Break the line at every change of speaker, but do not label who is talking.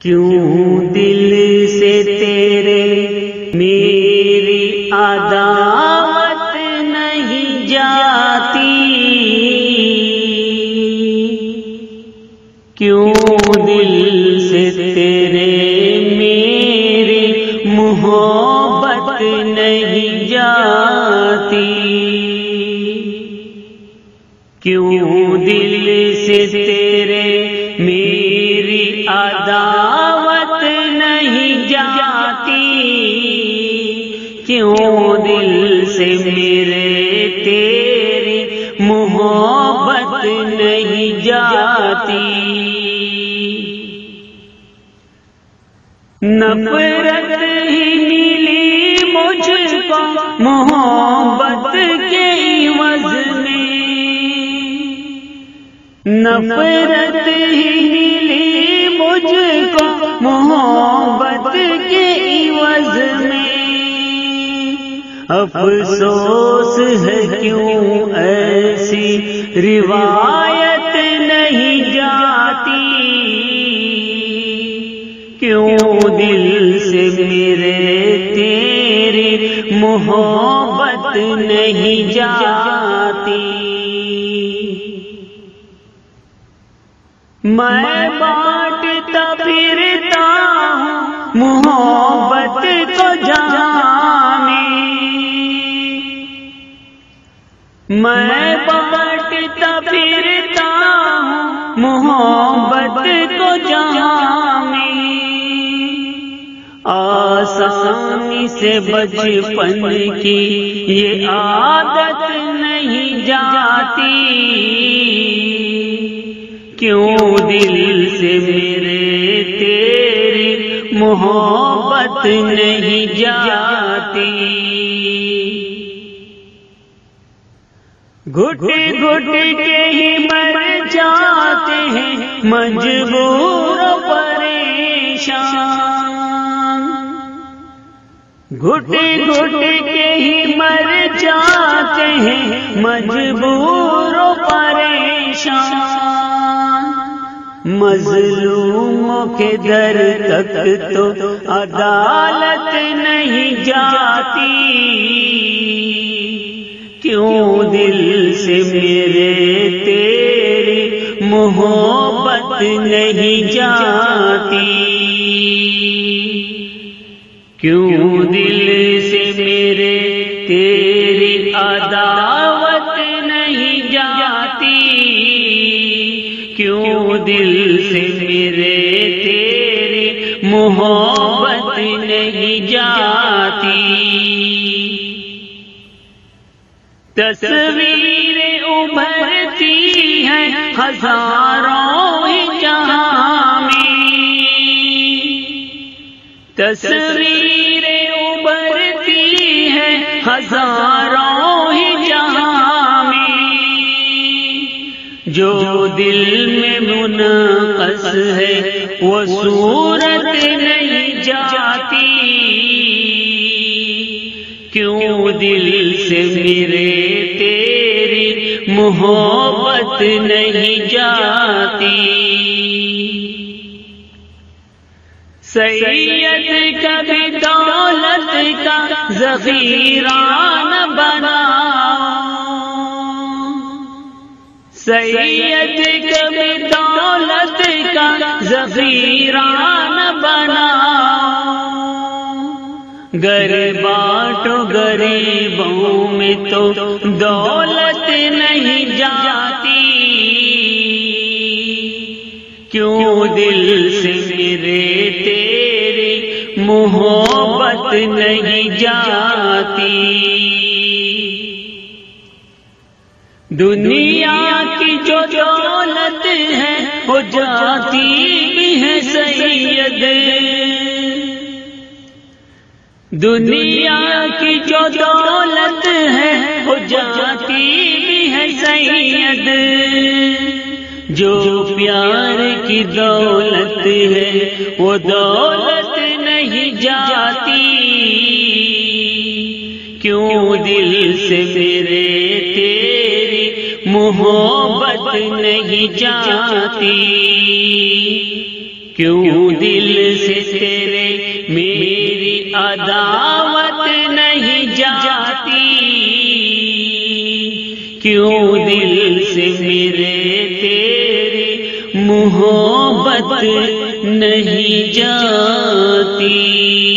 کیوں دل سے تیرے میری عداوت نہیں جاتی، کیوں دل سے تیرے میری محبت نہیں جاتی، کیوں دل سے تیرے میری عداوت نہیں جاتی، کیوں دل سے میرے تیری محبت نہیں جاتی۔ نفرت ہی ملی مجھ کو محبت کے عوض میں، نفرت ہی ملی مجھ کو محبت کے عوض میں، افسوس ہے کیوں ایسی روایت نہیں جاتی، کیوں دل سے میرے تیری محبت نہیں جاتی۔ میں بانٹتا پھرتا ہوں محبت کو جہاں میں، میں بانٹتا پھرتا ہوں محبت کو جہاں میں، آسانی سے بچپن کی یہ عادت نہیں جاتی، کیوں دل سے میرے تیری محبت نہیں جاتی۔ گھٹ گھٹ کے ہی مر جاتے ہیں مجبور و پریشان، گھٹ گھٹ کے ہی مر جاتے ہیں مجبور و پریشان، مظلوموں کے در تک تو عدالت نہیں جاتی، کیوں دل سے میرے تیری محبت نہیں جاتی، کیوں دل سے میرے تیری عداوت نہیں جاتی، کیوں دل سے میرے تیری محبت نہیں جاتی۔ تصویریں ابھرتی ہیں ہزاروں ہی جہاں میں، تصویریں ابھرتی ہیں ہزاروں ہی جہاں میں، جو دل میں منعکس ہے وہ صورت نہیں جاتی، کیوں دل سے میرے تیری محبت نہیں جاتی۔ سید کبھی دولت کا ذخیرہ نہ بناؤ، سید کبھی دولت کا ذخیرہ نہ بناؤ، گر بانٹو غریبوں میں تو دولت نہیں جاتی، کیوں دل سے میرے تیری محبت نہیں جاتی۔ دنیا کی جو دولت ہے وہ جاتی بھی ہے سید، دنیا کی جو دولت ہے وہ جاتی بھی ہے سید، جو پیار کی دولت ہے وہ دولت نہیں جاتی، کیوں دل سے میرے تیری محبت نہیں جاتی، کیوں دل سے تیرے میری عداوت نہیں جاتی، کیوں دل سے میرے تیرے محبت نہیں جاتی۔